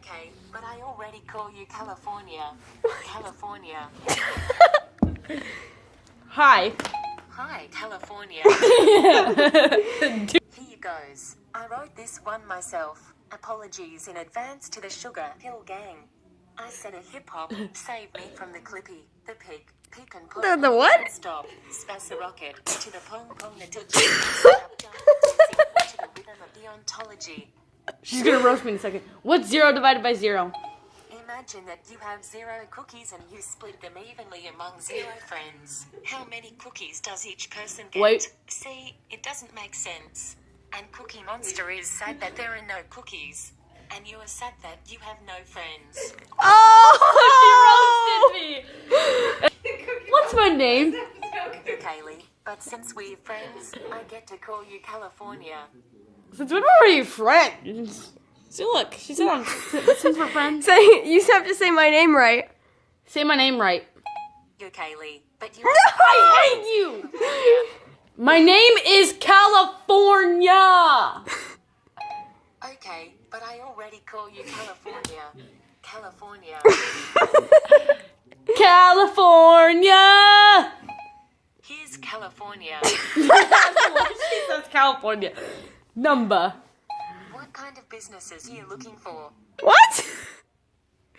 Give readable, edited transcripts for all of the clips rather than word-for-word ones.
Okay, but I already call you California. California. Hi. Hi, California. Here goes. I wrote this one myself. Apologies in advance to the Sugar Hill Gang. I said a hip-hop, save me from the clippy, the pig and pong. The what? Stop, spass a rocket, to the pong the touchy, stop, jump, to the rhythm of the ontology. She's gonna roast me in a second. What's 0 divided by 0? Imagine that you have 0 cookies and you split them evenly among 0 friends. How many cookies does each person get? Wait. See, it doesn't make sense. And Cookie Monster is sad that there are no cookies. And you are sad that you have no friends. Oh! She roasted me. What's my name? You're Kaylee, but since we're friends, I get to call you California. Since when were we friends? So look, she said since we're friends. Say, you have to say my name right. Say my name right. You're Kaylee, but you I hate you. My name is California. Okay, but I already call you California. California. California. Here's California. She says California. Number. What kind of businesses are you looking for? What?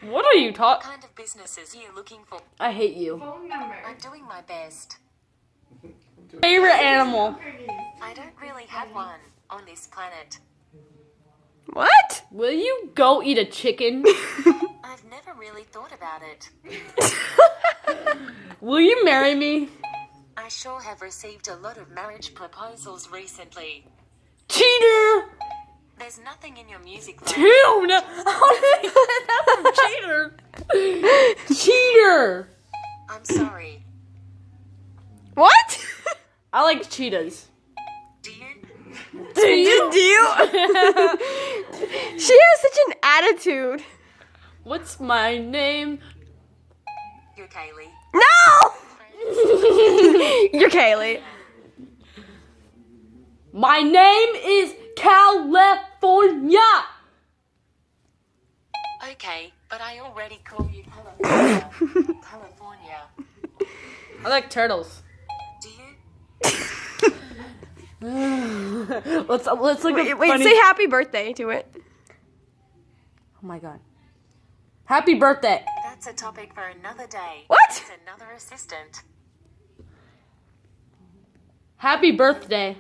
What are you What talking? kind of businesses are you looking for? I hate you. Phone number. I'm doing my best. Favorite animal. I don't really have one on this planet. What? Will you go eat a chicken? I've never really thought about it. Will you marry me? I sure have received a lot of marriage proposals recently. Cheater! There's nothing in your music Tune! How did I get that from cheater? Cheater! I'm sorry. What? I like cheetahs. Do you? Do you? She has such an attitude. What's my name? You're Kaylee. No! You're Kaylee. My name is California! Okay, but I already call you California. California. I like turtles. Do you? Let's look Wait, at wait, funny... say happy birthday to it. Oh my god. Happy birthday. That's a topic for another day. What? It's another assistant. Happy birthday.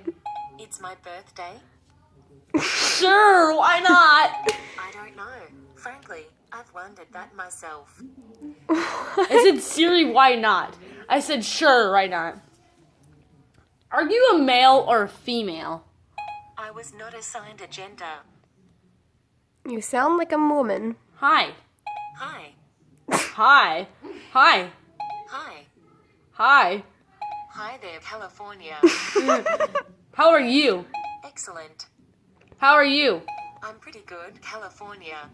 It's my birthday. Sure, why not? I don't know. Frankly, I've wondered that myself. I said, Siri, why not? I said, sure, why not? Are you a male or a female? I was not assigned a gender. You sound like a woman. Hi. Hi. Hi. Hi. Hi. Hi. Hi there, California. How are you? Excellent. How are you? I'm pretty good, California.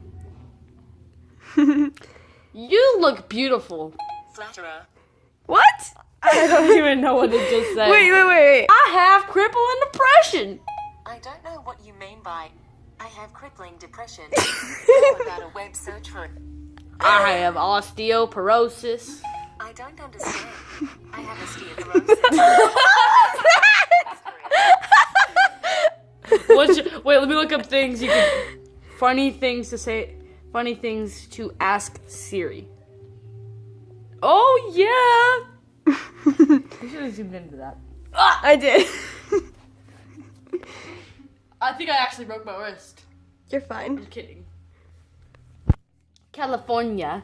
You look beautiful. Flatterer. What? I don't even know what it just said. Wait. I have crippling depression. I don't know what you mean by I have crippling depression. How about a web search for it? I have osteoporosis. I don't understand. I have osteoporosis. Wait, let me look up things you can... Funny things to say... Funny things to ask Siri. Oh, yeah! You should have zoomed into that. I did. I think I actually broke my wrist. You're fine. I'm kidding. California.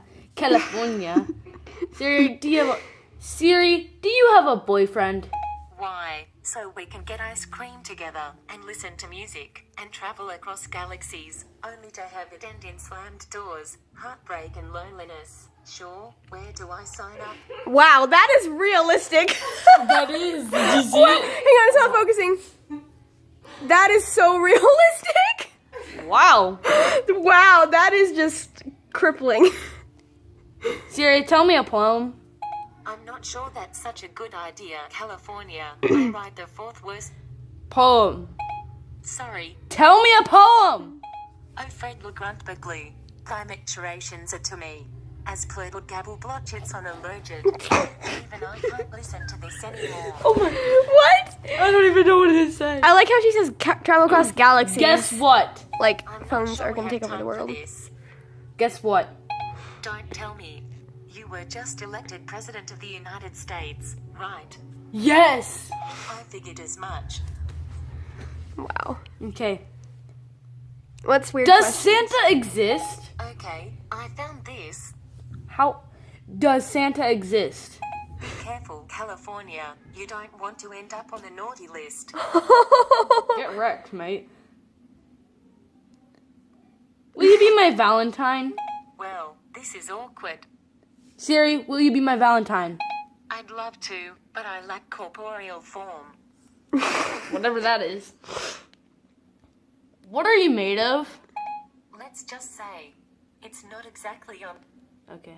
Siri, do you have a boyfriend? Why? So we can get ice cream together and listen to music and travel across galaxies, only to have it end in slammed doors, heartbreak and loneliness. Sure, where do I sign up? Wow, that is realistic. That is. Did you see What? it? Hang on, stop focusing. That is so realistic. Wow. Wow, that is just crippling. Siri, tell me a poem. I'm not sure that's such a good idea, California. I write the fourth worst. Poem. Sorry. Tell me a poem. Oh, Fred LeGrant Buckley. Climacturations are to me. As per the gabble blotch, it's on allergic. Even I can't listen to this anymore. Oh my. What? I don't even know what it is saying. I like how she says travel across galaxies. Guess what? Like I'm not phones sure are we gonna have take over the time for world. this. Guess what? Don't tell me. You were just elected President of the United States, right? Yes. I figured as much. Wow. Okay. What's weird? Does question? Santa exist? Okay, I found this. How does Santa exist? Be careful, California. You don't want to end up on the naughty list. Get wrecked, mate. Will you be my Valentine? Well, this is awkward. Siri, will you be my Valentine? I'd love to, but I lack corporeal form. Whatever that is. What are you made of? Let's just say, it's not exactly on. Okay.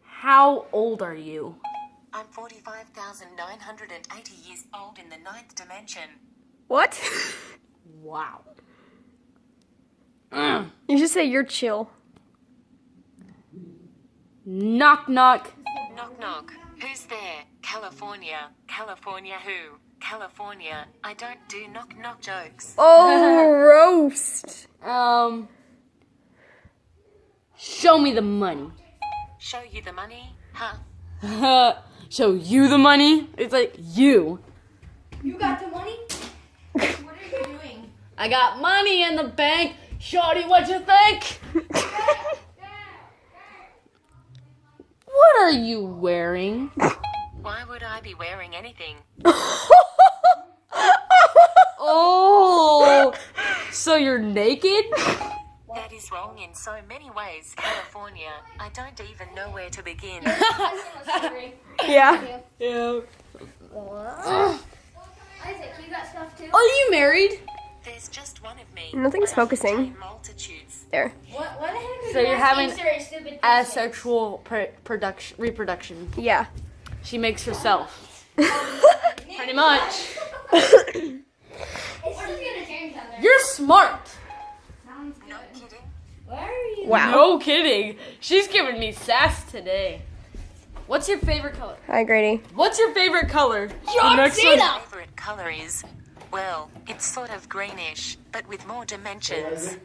How old are you? I'm 45,980 years old in the ninth dimension. What? Wow. You should say you're chill. Knock knock. Knock knock. Who's there? California. California who? California. I don't do knock knock jokes. Oh, roast. Show me the money. Show you the money? Huh? Show you the money? It's like you. You got the money? What are you doing? I got money in the bank. Shorty, what you think? What are you wearing? Why would I be wearing anything? Oh, so you're naked? That is wrong in so many ways, California. I don't even know where to begin. Yeah. Yeah. Isaac, you got stuff too? Are you married? There's just one of me. Nothing's but I focusing. contain multitudes. There. What the heck are So you you're asking having Siri stupid Asexual reproduction. Yeah. She makes herself. Pretty much. It's just gonna change that. You're smart. Sounds No good. kidding. Where are you? Wow. No kidding. She's giving me sass today. What's your favorite color? Hi, Grady. What's your favorite color? John next Cena! one- Favorite color is, well, it's sort of greenish, but with more dimensions.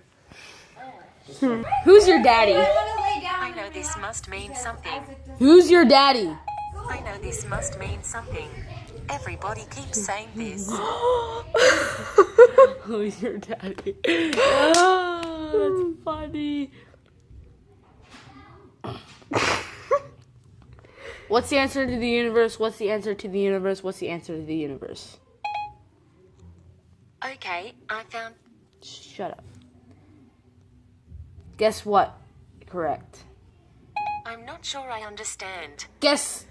Who's your daddy? I want to lay down. I know this must mean something. Who's your daddy? I know this must mean something. Everybody keeps saying this. Who's your daddy? Oh, that's funny. What's the answer to the universe? What's the answer to the universe? What's the answer to the universe? Okay, I found. Shut up. Guess what? Correct. I'm not sure I understand. Guess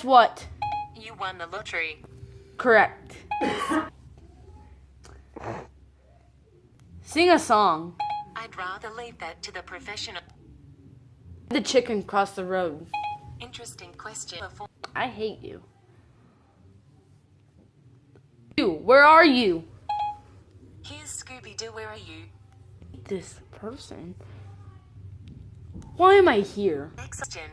what? You won the lottery. Correct. Sing a song. I'd rather leave that to the professional. The chicken crossed the road. Interesting question. Before I hate you. You, where are you? here's Scooby-Doo, where are you? This person. Why am I here? Next question.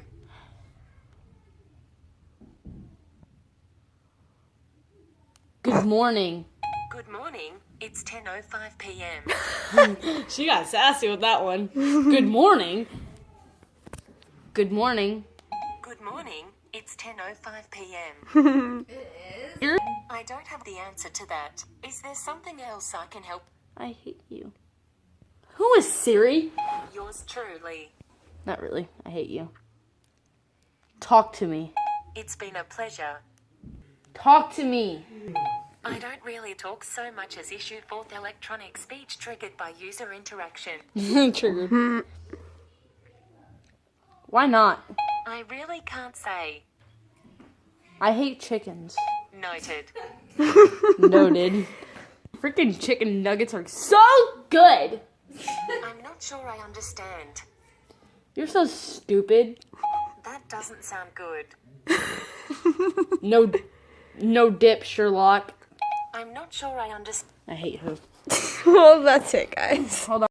Good morning. Good morning. It's 10:05 p.m. She got sassy with that one. Good morning. Good morning. Good morning. It's 10:05 p.m. I don't have the answer to that. Is there something else I can help? I hate you. Who is Siri? Yours truly. Not really. I hate you. Talk to me. It's been a pleasure. Talk to me. I don't really talk so much as issue forth electronic speech triggered by user interaction. Triggered. Why not? I really can't say. I hate chickens. Noted. Noted. Freaking chicken nuggets are so good. I'm not sure I understand. You're so stupid. That doesn't sound good. No dip, Sherlock. I'm not sure I understand. I hate her. Well, that's it, guys. Hold on.